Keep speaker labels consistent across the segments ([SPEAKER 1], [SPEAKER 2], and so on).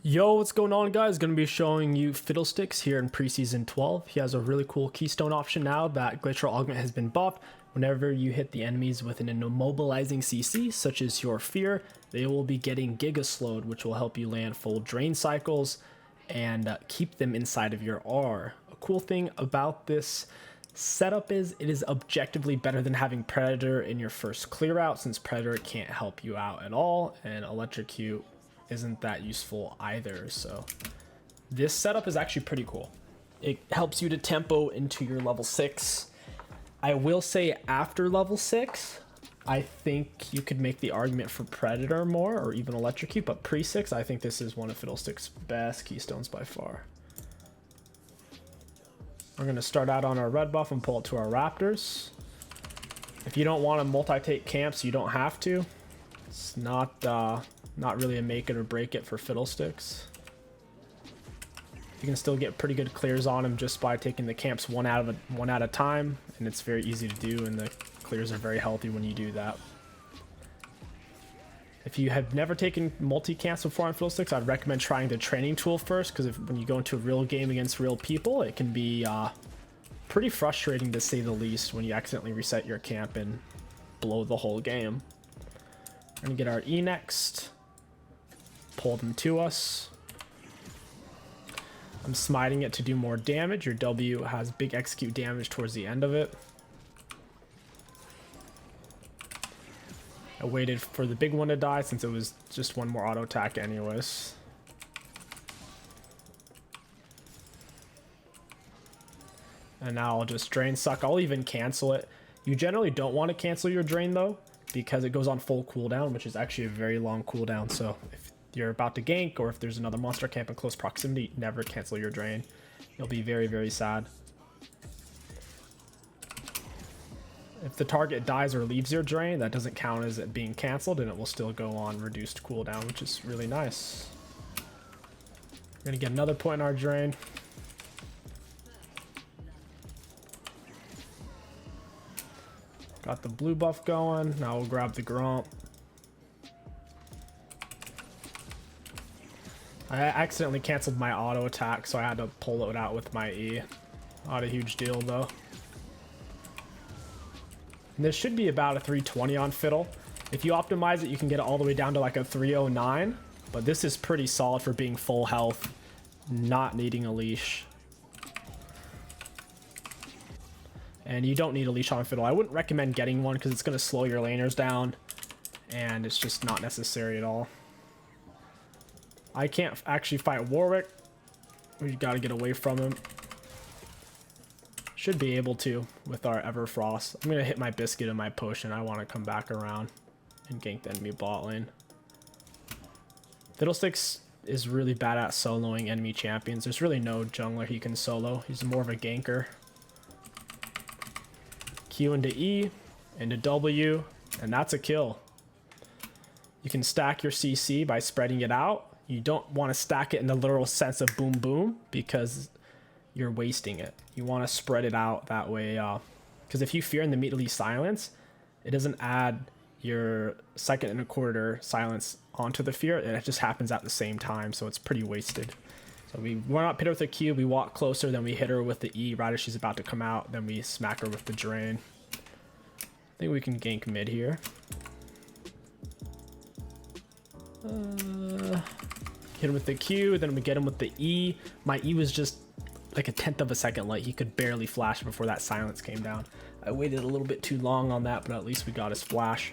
[SPEAKER 1] Yo, what's going on, guys? Going to be showing you Fiddlesticks here in preseason 12. He has a really cool keystone option now that Glacial Augment has been buffed. Whenever you hit the enemies with an immobilizing CC, such as your Fear, they will be getting Giga Slowed, which will help you land full drain cycles and keep them inside of your R. A cool thing about this setup is it is objectively better than having Predator in your first clear out, since Predator can't help you out at all, and Electrocute isn't that useful either. So this setup is actually pretty cool. It helps you to tempo into your level 6. I will say after level 6, I think you could make the argument for Predator more, or even Electrocute, but pre-6, I think this is one of Fiddlesticks' best keystones by far. We're going to start out on our red buff and pull it to our Raptors. If you don't want to multi-take camps, you don't have to. It's not really a make it or break it for Fiddlesticks. You can still get pretty good clears on him just by taking the camps one at a time, and it's very easy to do, and the clears are very healthy when you do that. If you have never taken multi-camps before on Fiddlesticks, I'd recommend trying the training tool first, because when you go into a real game against real people, it can be pretty frustrating to say the least when you accidentally reset your camp and blow the whole game. We're going to get our E next. Pull them to us. I'm smiting it to do more damage. Your W has big execute damage towards the end of it. I waited for the big one to die since it was just one more auto attack anyways. And now I'll just drain suck. I'll even cancel it. You generally don't want to cancel your drain though, because it goes on full cooldown, which is actually a very long cooldown. So if you're about to gank, or if there's another monster camp in close proximity, never cancel your drain. You'll be very, very sad. If the target dies or leaves your drain, that doesn't count as it being canceled, and it will still go on reduced cooldown, which is really nice. We're gonna get another point in our drain. Got the blue buff going. Now we'll grab the Grump. I accidentally canceled my auto attack, so I had to pull it out with my E. Not a huge deal though. And this should be about a 320 on Fiddle. If you optimize it, you can get it all the way down to like a 309, but this is pretty solid for being full health, not needing a leash. And you don't need a leash on Fiddle. I wouldn't recommend getting one because it's going to slow your laners down, and it's just not necessary at all. I can't actually fight Warwick. We got to get away from him. Should be able to with our Everfrost. I'm going to hit my Biscuit and my Potion. I want to come back around and gank the enemy bot lane. Fiddlesticks is really bad at soloing enemy champions. There's really no jungler he can solo. He's more of a ganker. Q into E, into W, and that's a kill. You can stack your CC by spreading it out. You don't want to stack it in the literal sense of boom boom, because you're wasting it. You want to spread it out that way, because if you fear and immediately silence, it doesn't add your second and a quarter silence onto the fear. It just happens at the same time, so it's pretty wasted. So we run up, hit her with the Q, we walk closer, then we hit her with the E right as she's about to come out, then we smack her with the drain. I think we can gank mid here. Hit him with the Q, then we get him with the E. My E was just like a 1/10 of a second late. He could barely flash before that silence came down. I waited a little bit too long on that, but at least we got his flash.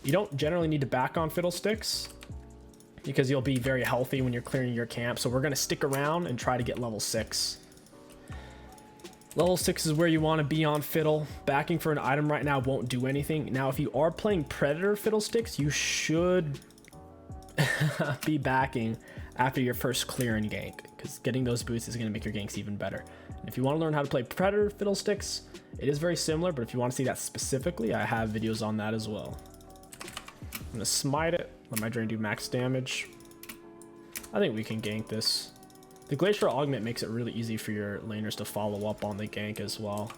[SPEAKER 1] You don't generally need to back on Fiddlesticks, because you'll be very healthy when you're clearing your camp. So we're going to stick around and try to get level 6. Level 6 is where you want to be on Fiddle. Backing for an item right now won't do anything. Now, if you are playing Predator Fiddlesticks, you should be backing after your first clear and gank, because getting those boosts is going to make your ganks even better. And if you want to learn how to play Predator Fiddlesticks, it is very similar, but if you want to see that specifically, I have videos on that as well. I'm going to smite it. Let my drain do max damage. I think we can gank this. The Glacial Augment makes it really easy for your laners to follow up on the gank as well.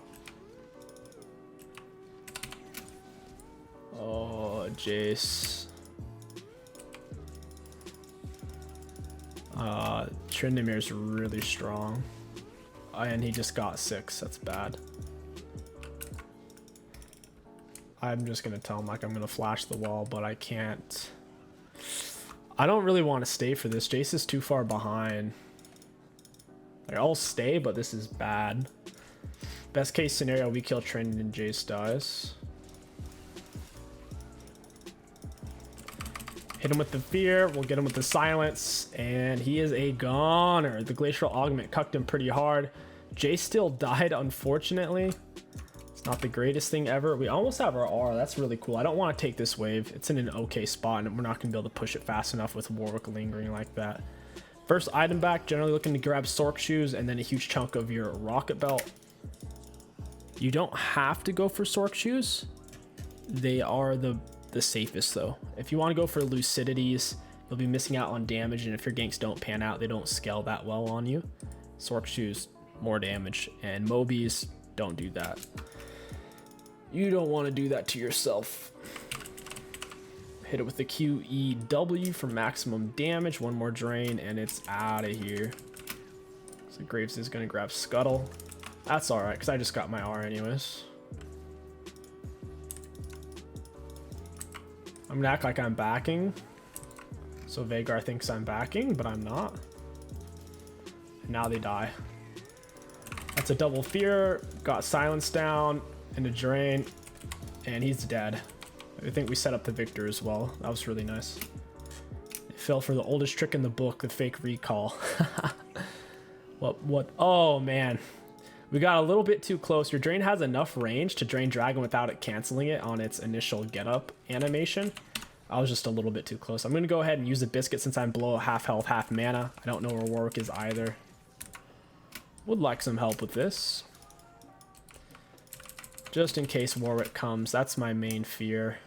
[SPEAKER 1] Oh, Jace. Tryndamere's really strong. And he just got 6. That's bad. I'm just going to tell him like I'm going to flash the wall, but I can't. I don't really want to stay for this. Jace is too far behind. Like, I'll stay, but this is bad. Best case scenario, we kill Trynd and Jace dies. Hit him with the fear. We'll get him with the silence. And he is a goner. The Glacial Augment cucked him pretty hard. Jace still died, unfortunately. It's not the greatest thing ever. We almost have our R. That's really cool. I don't want to take this wave. It's in an okay spot, and we're not going to be able to push it fast enough with Warwick lingering like that. First item back, generally looking to grab Sork Shoes and then a huge chunk of your Rocket Belt. You don't have to go for Sork Shoes. They are the safest though. If you want to go for Lucidities, you'll be missing out on damage, and if your ganks don't pan out, they don't scale that well on you. Sork Shoes, more damage, and Mobies, don't do that. You don't want to do that to yourself. Hit it with the 𝐒𝐂𝐈𝐀𝐋𝐒 for maximum damage. One more drain and it's out of here. So Graves is going to grab Scuttle. That's alright, because I just got my R anyways. I'm going to act like I'm backing. So Veigar thinks I'm backing, but I'm not. And now they die. That's a double fear. Got silence down and a drain. And he's dead. I think we set up the victor as well. That was really nice. It fell for the oldest trick in the book, the fake recall. What? Oh, man. We got a little bit too close. Your drain has enough range to drain dragon without it canceling it on its initial get up animation. I was just a little bit too close. I'm going to go ahead and use the biscuit since I'm below half health, half mana. I don't know where Warwick is either. Would like some help with this. Just in case Warwick comes. That's my main fear.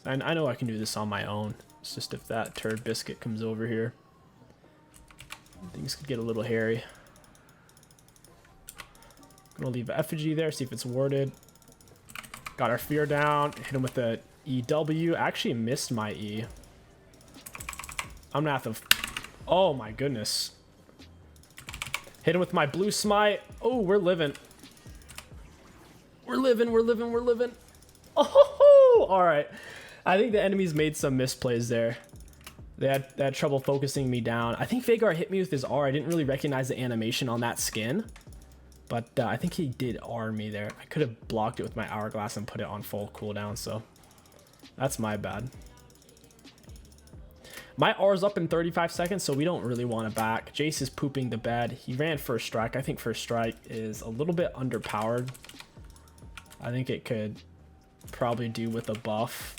[SPEAKER 1] And I know I can do this on my own. It's just if that turd biscuit comes over here, things could get a little hairy. Gonna leave an effigy there, see if it's warded. Got our fear down. Hit him with the EW. I actually missed my E. I'm gonna have to. Oh my goodness. Hit him with my blue smite. Oh, we're living. We're living. Oh, all right. I think the enemies made some misplays there. They had trouble focusing me down. I think Veigar hit me with his R. I didn't really recognize the animation on that skin. But I think he did R me there. I could have blocked it with my hourglass and put it on full cooldown, so that's my bad. My R's up in 35 seconds, so we don't really want to back. Jace is pooping the bed. He ran first strike. I think first strike is a little bit underpowered. I think it could probably do with a buff.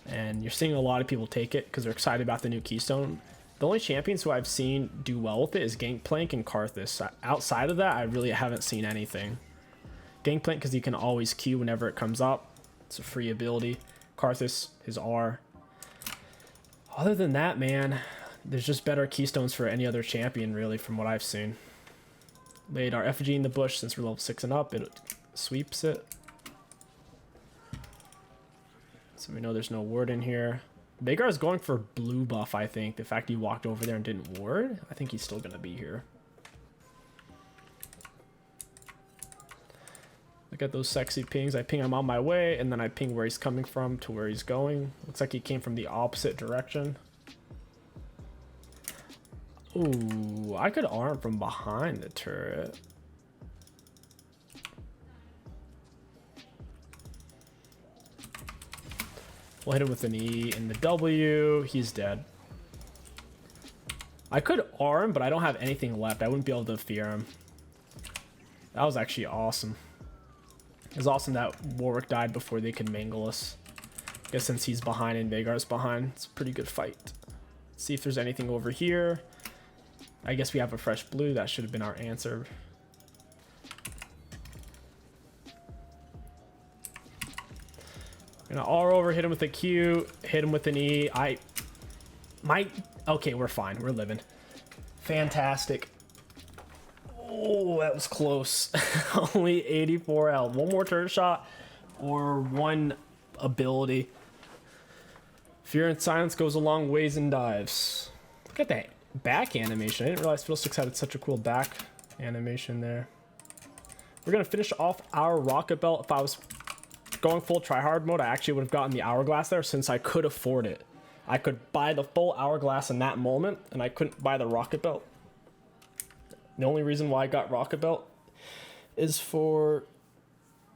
[SPEAKER 1] And you're seeing a lot of people take it because they're excited about the new Keystone. The only champions who I've seen do well with it is Gangplank and Karthus. Outside of that, I really haven't seen anything. Gangplank because you can always Q whenever it comes up. It's a free ability. Karthus, his R. Other than that, man, there's just better Keystones for any other champion, really, from what I've seen. Laid our effigy in the bush since we're level 6 and up. It sweeps it. So we know there's no ward in here. Veigar is going for blue buff, I think. The fact he walked over there and didn't ward, I think he's still going to be here. Look at those sexy pings. I ping him on my way, and then I ping where he's coming from to where he's going. Looks like he came from the opposite direction. Ooh, I could arm from behind the turret. We'll hit him with an E and the W. He's dead. I could arm, but I don't have anything left. I wouldn't be able to fear him. That was actually awesome. It was awesome that Warwick died before they could mangle us. I guess since he's behind and Veigar's behind, it's a pretty good fight. Let's see if there's anything over here. I guess we have a fresh blue. That should have been our answer. Gonna R over, hit him with a Q, hit him with an E. Okay, we're fine. We're living. Fantastic. Oh, that was close. Only 84 health. One more turret shot or one ability. Fear and silence goes a long ways in dives. Look at that back animation. I didn't realize Fiddlesticks had such a cool back animation there. We're gonna finish off our rocket belt. If I was going full tryhard mode, I actually would have gotten the hourglass there since I could afford it. I could buy the full hourglass in that moment, and I couldn't buy the rocket belt. The only reason why I got rocket belt is for,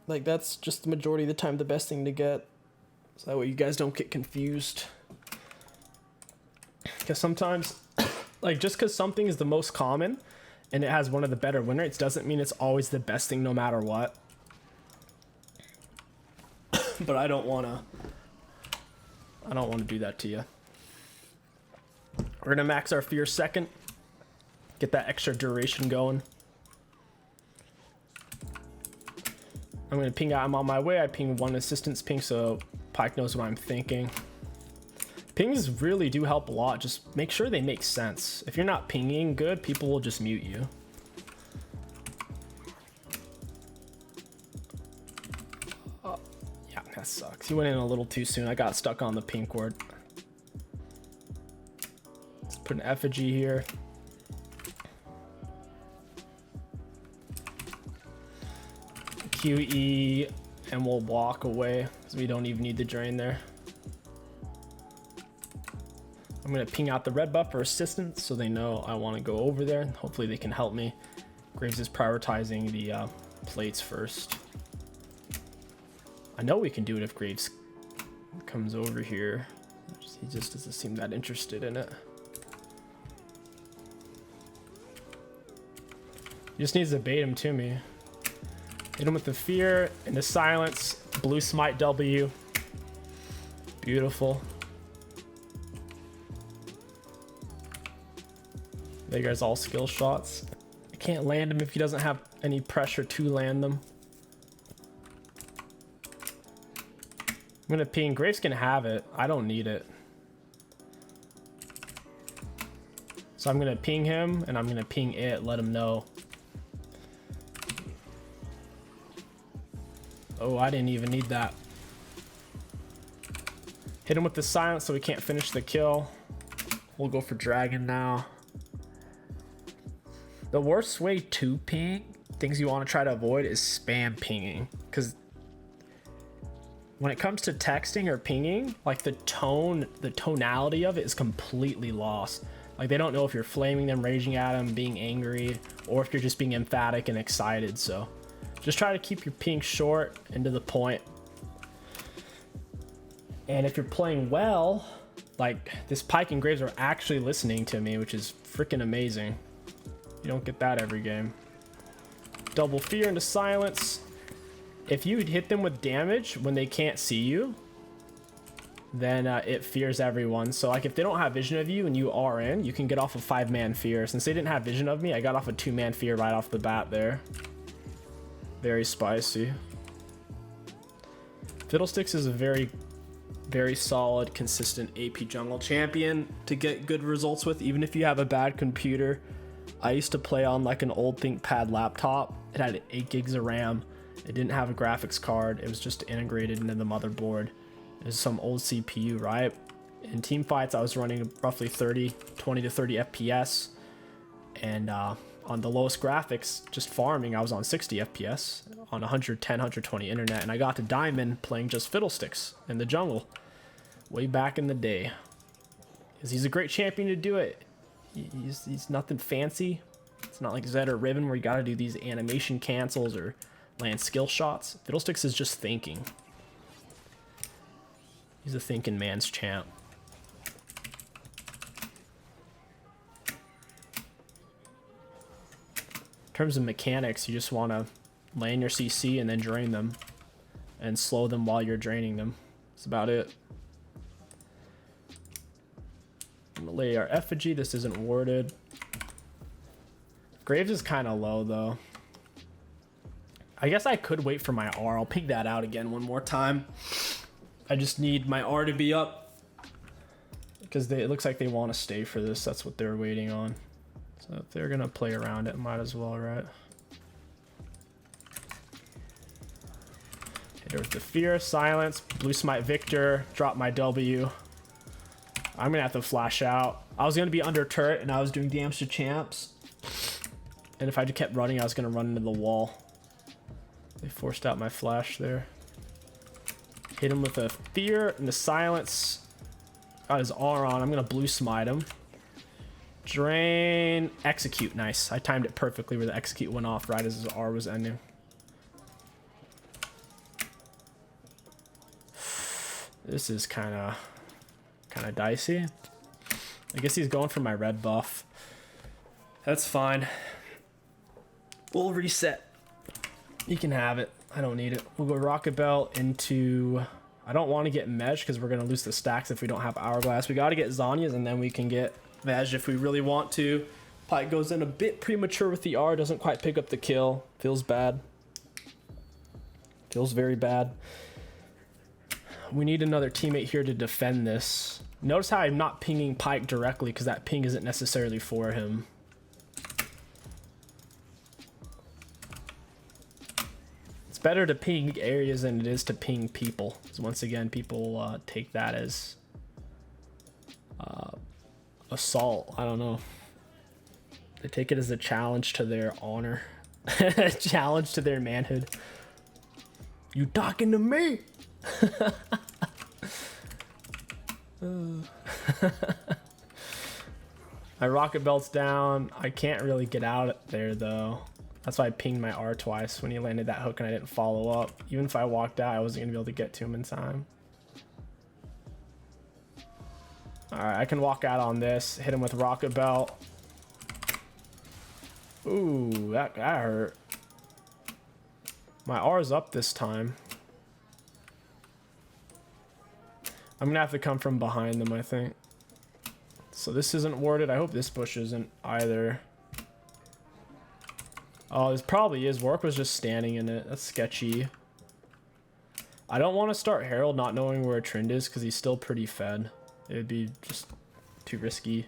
[SPEAKER 1] like, that's just the majority of the time the best thing to get. So that way you guys don't get confused. Because sometimes, like, just because something is the most common and it has one of the better win rates doesn't mean it's always the best thing no matter what. But I don't want to do that to you. We're gonna max our fear second, get that extra duration going. I'm gonna ping out. I'm on my way. I ping one assistance ping so Pike knows what I'm thinking. Pings really do help a lot. Just make sure they make sense. If you're not pinging good, people will just mute you. Yeah, that sucks. He went in a little too soon. I got stuck on the pink word. Let's put an effigy here. QE, and we'll walk away because we don't even need the drain there. I'm gonna ping out the red buff for assistance so they know I want to go over there. Hopefully they can help me. Graves is prioritizing the plates first. I know we can do it if Graves comes over here. He just doesn't seem that interested in it. He just needs to bait him to me. Hit him with the fear and the silence. Blue smite W. Beautiful. They guys all skill shots. I can't land him if he doesn't have any pressure to land them. I'm gonna ping. Graves can have it. I don't need it. So I'm gonna ping him and I'm gonna ping it, let him know. Oh, I didn't even need that. Hit him with the silence so we can't finish the kill. We'll go for dragon now. The worst way to ping, things you want to try to avoid, is spam pinging. Because when it comes to texting or pinging, like the tonality of it is completely lost. Like they don't know if you're flaming them, raging at them, being angry, or if you're just being emphatic and excited. So just try to keep your ping short and to the point. And if you're playing well, like this Pike and Graves are actually listening to me, which is freaking amazing. You don't get that every game. Double fear into silence. If you hit them with damage when they can't see you, then it fears everyone. So like if they don't have vision of you and you are in, you can get off a 5-man fear. Since they didn't have vision of me, I got off a 2-man fear right off the bat there. Very spicy. Fiddlesticks is a very, very solid, consistent AP jungle champion to get good results with, even if you have a bad computer. I used to play on like an old ThinkPad laptop. It had 8 gigs of RAM. It didn't have a graphics card. It was just integrated into the motherboard. It was some old CPU, right? In team fights, I was running roughly 20 to 30 FPS. And on the lowest graphics, just farming, I was on 60 FPS on 110, 120 internet. And I got to Diamond playing just Fiddlesticks in the jungle way back in the day. Because he's a great champion to do it. He's nothing fancy. It's not like Zed or Riven where you gotta do these animation cancels or land skill shots. Fiddlesticks is just thinking. He's a thinking man's champ. In terms of mechanics, you just want to land your CC and then drain them and slow them while you're draining them. That's about it. I'm gonna lay our effigy. This isn't warded. Graves is kind of low though. I guess I could wait for my R. I'll ping that out again one more time. I just need my R to be up because it looks like they want to stay for this. That's what they're waiting on. So if they're gonna play around it, might as well, right? Hit her with the fear, silence, blue smite Victor, drop my W. I'm gonna have to flash out. I was gonna be under turret and I was doing damage to champs. And if I just kept running, I was gonna run into the wall. They forced out my flash there. Hit him with a fear and the silence. Got his R on. I'm gonna blue smite him. Drain, execute. Nice. I timed it perfectly where the execute went off right as his R was ending. This is kind of dicey. I guess he's going for my red buff. That's fine. We'll reset. You can have it. I don't need it. We'll go Rocket Bell into... I don't want to get Mesh because we're going to lose the stacks if we don't have Hourglass. We got to get Zhonya's and then we can get Mesh if we really want to. Pyke goes in a bit premature with the R. Doesn't quite pick up the kill. Feels bad. Feels very bad. We need another teammate here to defend this. Notice how I'm not pinging Pyke directly because that ping isn't necessarily for him. It's better to ping areas than it is to ping people. Because once again, people take that as assault. I don't know. They take it as a challenge to their honor. A challenge to their manhood. You talking to me? My rocket belt's down. I can't really get out there though. That's why I pinged my R twice when he landed that hook and I didn't follow up. Even if I walked out, I wasn't gonna be able to get to him in time. Alright, I can walk out on this, hit him with rocket belt. Ooh, that hurt. My R is up this time. I'm gonna have to come from behind them, I think. So this isn't warded. I hope this bush isn't either. Oh, this probably is. Warwick was just standing in it. That's sketchy. I don't want to start Herald not knowing where a Trend is because he's still pretty fed. It would be just too risky.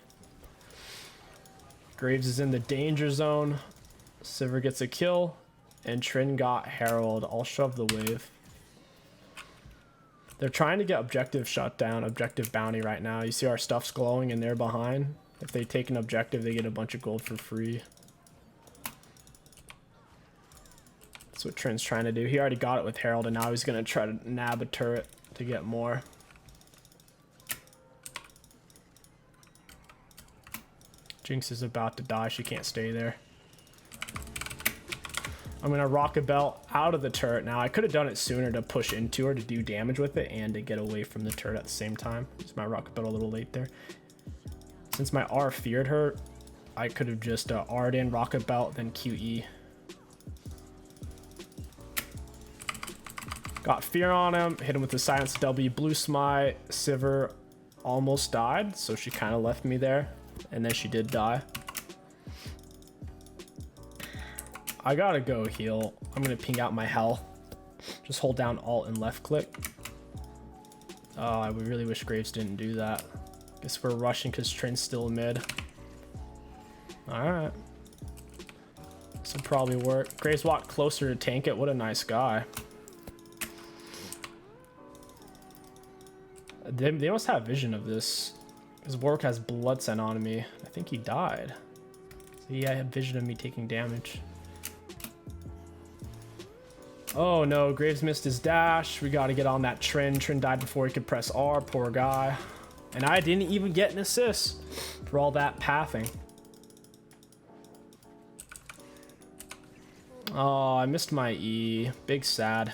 [SPEAKER 1] Graves is in the danger zone. Sivir gets a kill. And Trend got Herald. I'll shove the wave. They're trying to get objective shut down, objective bounty right now. You see our stuff's glowing and they're behind. If they take an objective, they get a bunch of gold for free. That's what Trent's trying to do. He already got it with Herald and now he's going to try to nab a turret to get more. Jinx is about to die. She can't stay there. I'm going to rocket belt out of the turret now. I could have done it sooner to push into her to do damage with it and to get away from the turret at the same time. Just my rocket belt a little late there. Since my R feared her, I could have just R'd in rocket belt, then QE. Got fear on him, hit him with the silence W, blue smite. Sivir almost died, so she kind of left me there. And then she did die. I gotta go heal. I'm gonna ping out my health. Just hold down Alt and left click. Oh, I really wish Graves didn't do that. Guess we're rushing because Trent's still mid. Alright. This will probably work. Graves walked closer to tank it. What a nice guy. They must have vision of this. Because Warwick has blood scent on me. I think he died. So yeah, I had vision of me taking damage. Oh no, Graves missed his dash. We got to get on that Trend. Trend died before he could press R. Poor guy. And I didn't even get an assist for all that pathing. Oh, I missed my E. Big sad.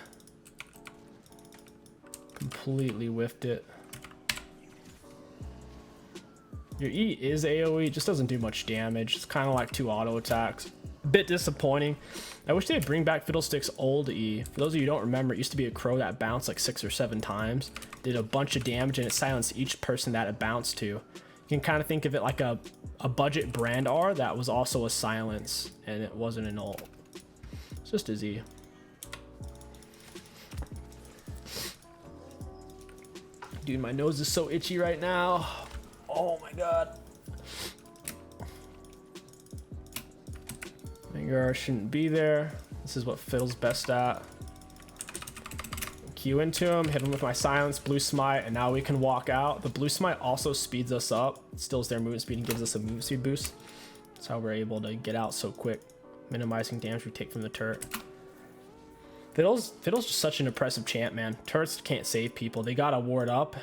[SPEAKER 1] Completely whiffed it. Your E is AoE, it just doesn't do much damage. It's kind of like 2 auto attacks. A bit disappointing. I wish they'd bring back Fiddlesticks' old E. For those of you who don't remember, it used to be a crow that bounced like 6 or 7 times. Did a bunch of damage and it silenced each person that it bounced to. You can kind of think of it like a budget brand R that was also a silence and it wasn't an ult. It's just a Z. Dude, my nose is so itchy right now. Oh my god. Anger shouldn't be there. This is what Fiddle's best at. Q into him, hit him with my silence, blue smite, and now we can walk out. The blue smite also speeds us up, steals their movement speed and gives us a movement speed boost. That's how we're able to get out so quick, minimizing damage we take from the turret. Fiddle's just such an impressive champ, man. Turrets can't save people. They gotta ward up,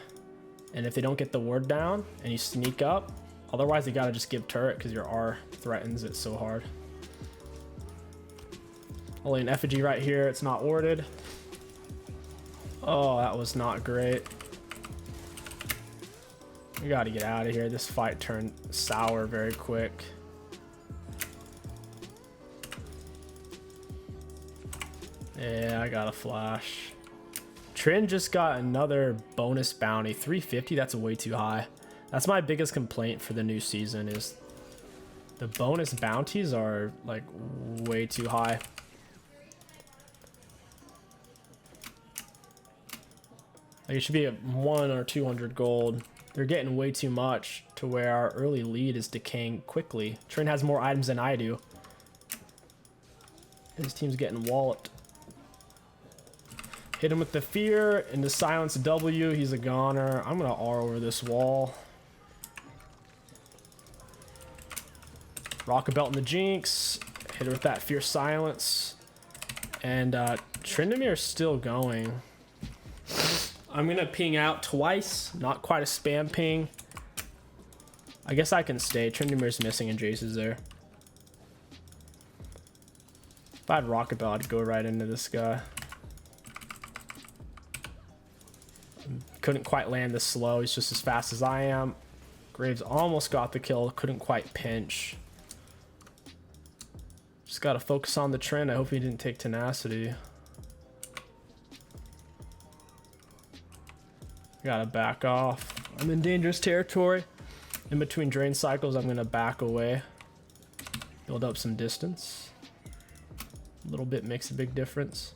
[SPEAKER 1] and if they don't get the ward down and you sneak up, otherwise they gotta just give turret because your R threatens it so hard. Only an effigy right here. It's not warded. Oh, that was not great. We gotta get out of here. This fight turned sour very quick. Yeah, I got a flash. Trin just got another bonus bounty. 350, that's way too high. That's my biggest complaint for the new season is the bonus bounties are like way too high. Like it should be at 100 or 200 gold. They're getting way too much to where our early lead is decaying quickly. Trin has more items than I do. His team's getting walloped. Hit him with the fear and the silence W. He's a goner. I'm gonna R over this wall. Rocket belt in the jinx. Hit her with that fierce silence. And Trindamir's still going. I'm gonna ping out twice. Not quite a spam ping. I guess I can stay. Trindamir's missing and Jace is there. If I had rocket belt, I'd go right into this guy. Couldn't quite land this slow. He's just as fast as I am. Graves almost got the kill. Couldn't quite pinch. Just gotta focus on the trend. I hope he didn't take tenacity. Gotta back off. I'm in dangerous territory. In between drain cycles, I'm gonna back away. Build up some distance. A little bit makes a big difference.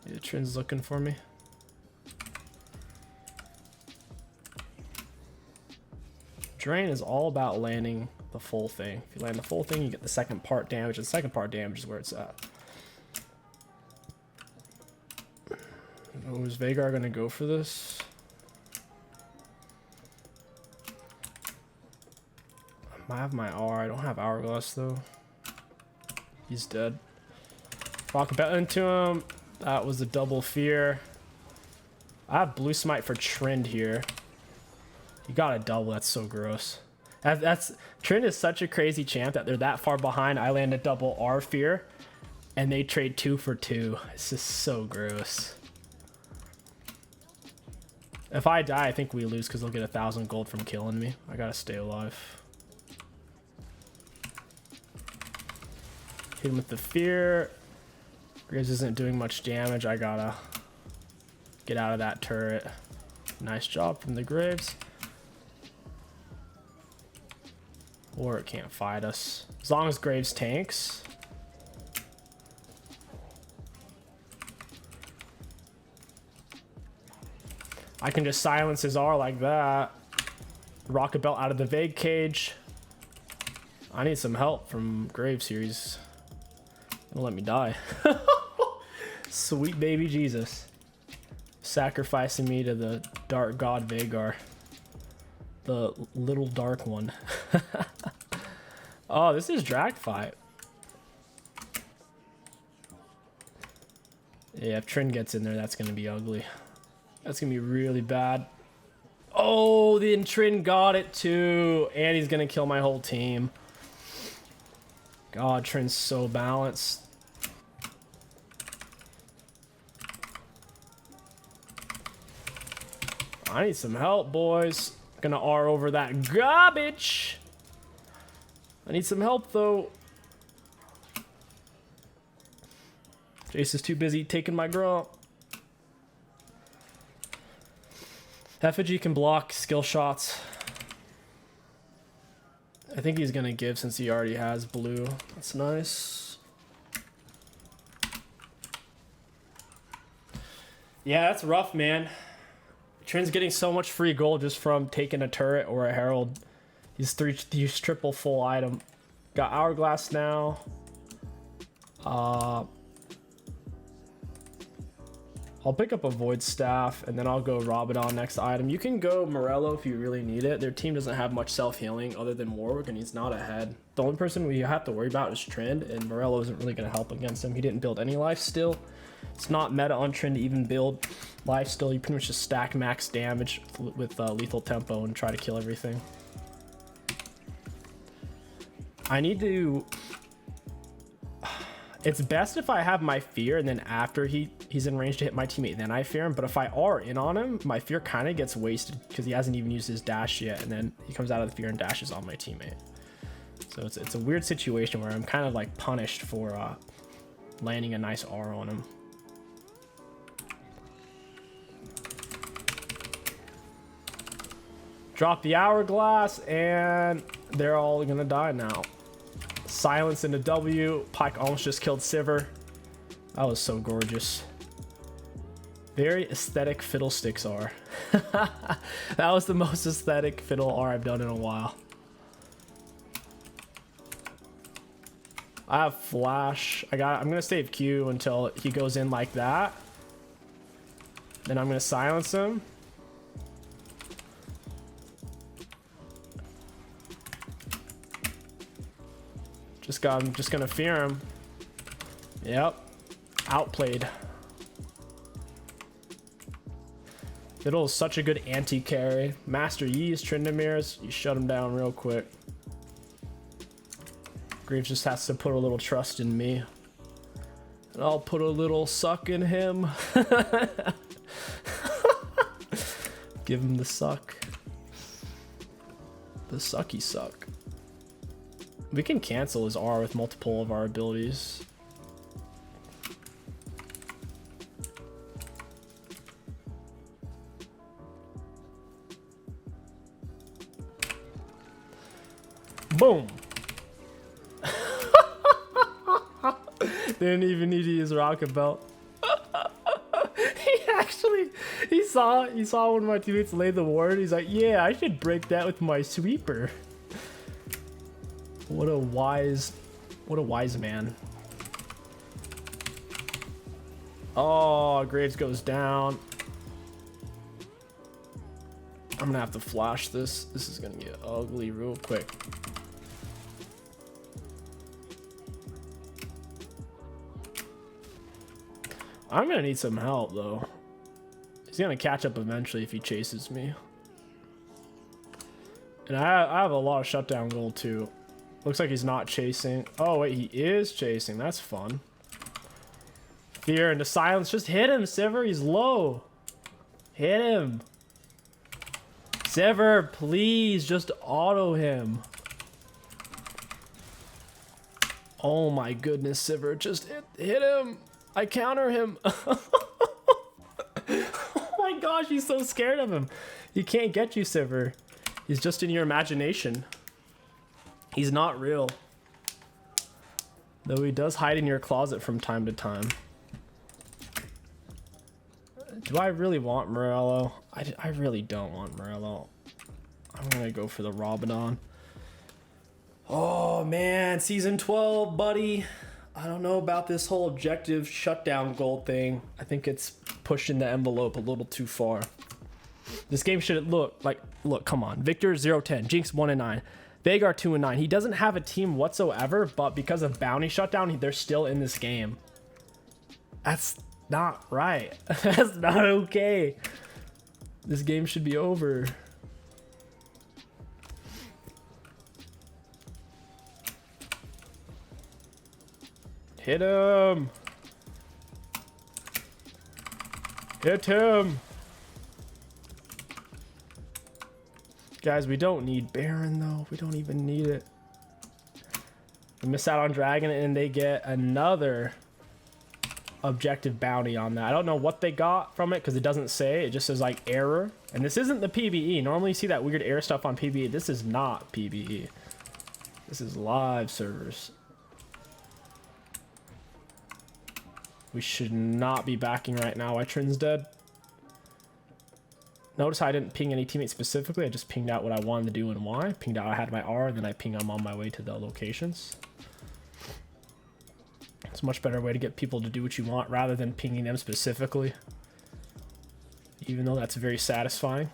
[SPEAKER 1] The trend's looking for me. Drain is all about landing the full thing. If you land the full thing, you get the second part damage, and the second part damage is where it's at. Oh, is Veigar gonna go for this? I have my R. I don't have Hourglass though. He's dead. Rocket belt into him. That was a double fear. I have blue smite for trend here. You got a double. That's so gross. Trend is such a crazy champ that they're that far behind. I land a double R fear, and they trade 2 for 2. It's just so gross. If I die, I think we lose because they'll get 1,000 gold from killing me. I gotta stay alive. Hit him with the fear. Graves isn't doing much damage. I gotta get out of that turret. Nice job from the Graves. Or it can't fight us. As long as Graves tanks. I can just silence his R like that. Rocket belt out of the vague cage. I need some help from Graves here. He's gonna let me die. Sweet baby Jesus. Sacrificing me to the dark god Veigar. The little dark one. Oh, this is drag fight. Yeah, if Trin gets in there, that's gonna be ugly. That's gonna be really bad. Oh, the Trin got it too. And he's gonna kill my whole team. God, Trin's so balanced. I need some help, boys. Gonna R over that garbage. I need some help though. Jace is too busy taking my grump. Effigy can block skill shots. I think he's gonna give since he already has blue. That's nice. Yeah, that's rough, man. Trin's getting so much free gold just from taking a turret or a herald. He's triple full item. Got Hourglass now. I'll pick up a Void Staff, and then I'll go Rabadon next item. You can go Morello if you really need it. Their team doesn't have much self-healing other than Warwick, and he's not ahead. The only person we have to worry about is Trend, and Morello isn't really going to help against him. He didn't build any life still. It's not meta on Trend to even build life still. You pretty much just stack max damage with lethal tempo and try to kill everything. I need to... It's best if I have my fear, and then after he's in range to hit my teammate, then I fear him. But if I are in on him, my fear kind of gets wasted because he hasn't even used his dash yet, and then he comes out of the fear and dashes on my teammate. So it's a weird situation where I'm kind of like punished for landing a nice R on him. Drop the hourglass, and they're all gonna die now. Silence into W. Pike almost just killed 𝗕𝘂𝗀𝗀𝗀𝗀. That was so gorgeous. Very aesthetic Fiddlesticks R. That was the most aesthetic Fiddle R I've done in a while. I have flash. I'm gonna save Q until he goes in like that. Then I'm gonna silence him. I'm just gonna fear him. Yep. Outplayed. Fiddle is such a good anti-carry. Master Yi's Trindamirs, you shut him down real quick. Greaves just has to put a little trust in me. And I'll put a little suck in him. Give him the suck. The sucky suck. We can cancel his R with multiple of our abilities. Boom. Didn't even need to use Rocket Belt. he saw one of my teammates lay the ward. He's like, yeah, I should break that with my sweeper. What a wise man. Oh, Graves goes down. I'm gonna have to flash this. This is gonna get ugly real quick. I'm gonna need some help though. He's gonna catch up eventually if he chases me. And I have a lot of shutdown gold too. Looks like he's not chasing. Oh wait, he is chasing. That's fun. Fear into silence. Just hit him, 𝗕𝘂𝗀𝗀𝗀. He's low. Hit him. 𝗕𝘂𝗀𝗀𝗀, please just auto him. Oh my goodness, 𝗕𝘂𝗀𝗀𝗀, just hit him. I counter him. Oh my gosh, he's so scared of him. He can't get you, 𝗕𝘂𝗀𝗀𝗀. He's just in your imagination. He's not real. Though he does hide in your closet from time to time. Do I really want Morello? I really don't want Morello. I'm gonna go for the Rabadon. Oh man, season 12, buddy. I don't know about this whole objective shutdown gold thing. I think it's pushing the envelope a little too far. This game should look, come on. Victor 0-10, Jinx 1-9, Veigar 2-9. He doesn't have a team whatsoever, but because of bounty shutdown, they're still in this game. That's not right. That's not okay. This game should be over. Hit him. Hit him. Guys, we don't need Baron though. We don't even need it. We miss out on Dragon and they get another objective bounty on that. I don't know what they got from it because it doesn't say. It just says like error. And this isn't the PBE. Normally you see that weird error stuff on PBE. This is not PBE. This is live servers. We should not be backing right now. Why Trin's dead? Notice how I didn't ping any teammates specifically. I just pinged out what I wanted to do and why. Pinged out I had my R, then I ping I'm on my way to the locations. It's a much better way to get people to do what you want rather than pinging them specifically. even though that's very satisfying.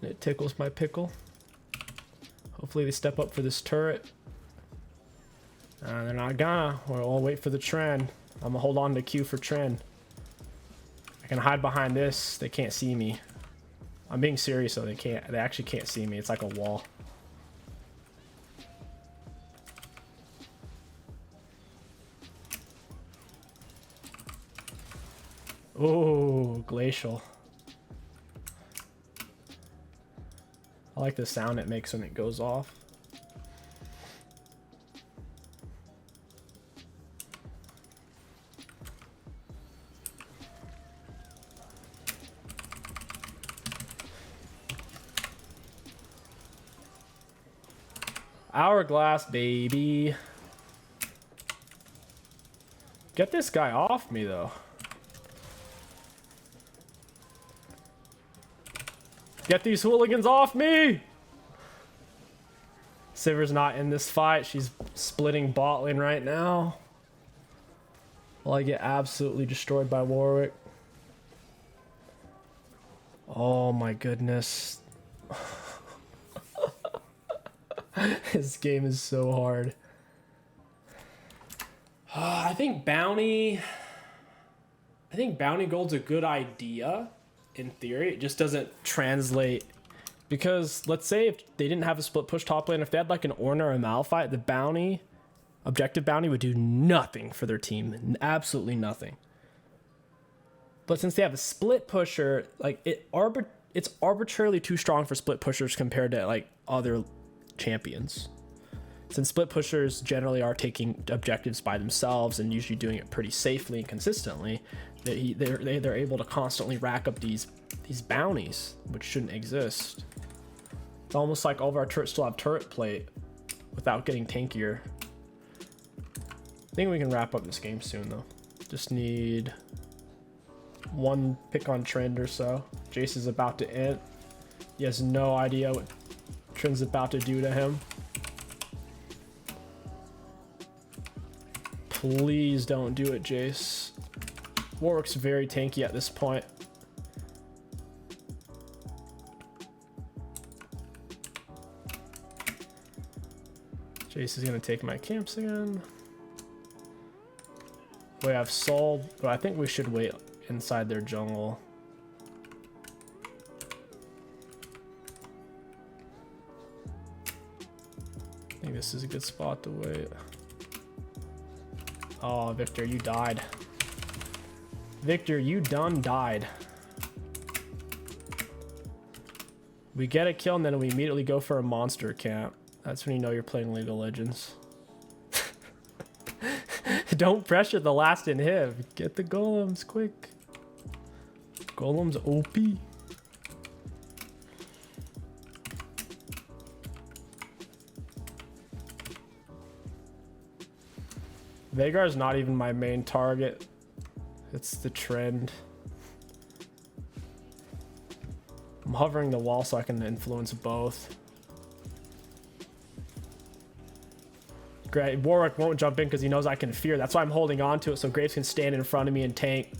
[SPEAKER 1] It tickles my pickle. Hopefully they step up for this turret. They're not gonna. We'll wait for the trend. I'm gonna hold on to Q for trend. I can hide behind this. They can't see me. I'm being serious though. They actually can't see me. It's like a wall. Oh, Glacial. I like the sound it makes when it goes off. Hourglass, baby. Get this guy off me, though. Get these hooligans off me! Sivir's not in this fight. She's splitting bot lane right now. While I get absolutely destroyed by Warwick. Oh my goodness. This game is so hard. I think bounty gold's a good idea in theory. It just doesn't translate, because let's say if they didn't have a split push top lane, if they had like an Ornn or a Malphite, the bounty, objective bounty, would do nothing for their team. Absolutely nothing. But since they have a split pusher, like it's arbitrarily too strong for split pushers compared to like other champions. Since split pushers generally are taking objectives by themselves and usually doing it pretty safely and consistently, they're able to constantly rack up these bounties, which shouldn't exist. It's almost like all of our turrets still have turret plate without getting tankier. I think we can wrap up this game soon though. Just need one pick on Trend or so. Jace is about to int. He has no idea what Trend's about to do to him. Please don't do it, Jace. Warwick's very tanky at this point. Jace is gonna take my camps again. We have Soul, but I think we should wait inside their jungle. I think this is a good spot to wait. Oh, Victor, you died. Victor, you done died. We get a kill and then we immediately go for a monster camp. That's when you know you're playing League of Legends. Don't pressure the last inhib. Get the golems quick. Golems OP. Veigar's not even my main target. It's the Trend. I'm hovering the wall so I can influence both. Great. Warwick won't jump in because he knows I can fear. That's why I'm holding on to it so Graves can stand in front of me and tank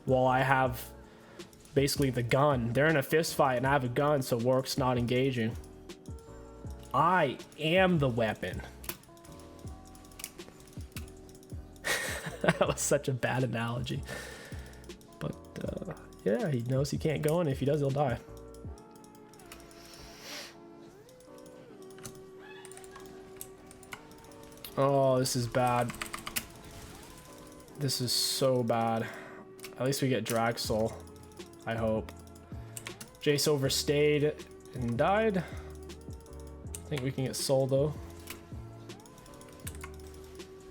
[SPEAKER 1] while I have basically the gun. They're in a fist fight and I have a gun, so Warwick's not engaging. I am the weapon. That was such a bad analogy. But yeah, he knows he can't go in. If he does, he'll die. Oh, this is bad. This is so bad. At least we get Drag Soul, I hope. Jace overstayed and died. I think we can get Soul though.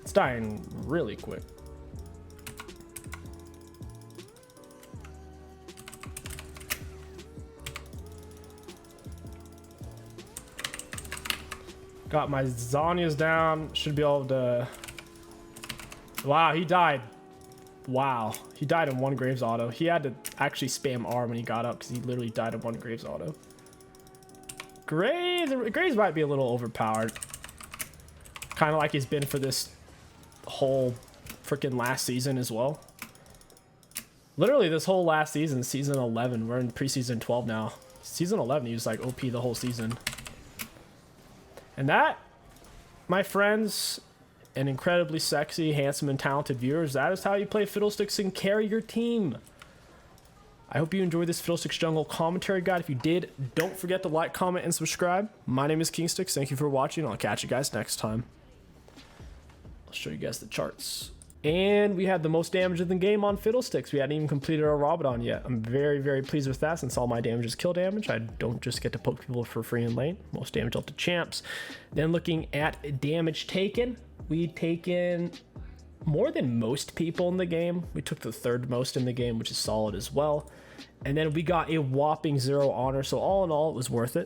[SPEAKER 1] It's dying really quick. Got my Zhonya's down. Should be able to... Wow, he died. Wow. He died in one Graves auto. He had to actually spam R when he got up because he literally died in one Graves auto. Graves might be a little overpowered. Kind of like he's been for this whole freaking last season as well. Literally this whole last season, season 11, we're in preseason 12 now. Season 11, he was like OP the whole season. And that, my friends, and incredibly sexy, handsome, and talented viewers, that is how you play Fiddlesticks and carry your team. I hope you enjoyed this Fiddlesticks Jungle commentary guide. If you did, don't forget to like, comment, and subscribe. My name is KingStix. Thank you for watching. I'll catch you guys next time. I'll show you guys the charts. And we had the most damage in the game on Fiddlesticks. We hadn't even completed our Robodon yet. I'm very, very pleased with that since all my damage is kill damage. I don't just get to poke people for free in lane. Most damage dealt to champs. Then looking at damage taken, we'd taken more than most people in the game. We took the third most in the game, which is solid as well. And then we got a whopping 0 honor. So all in all, it was worth it.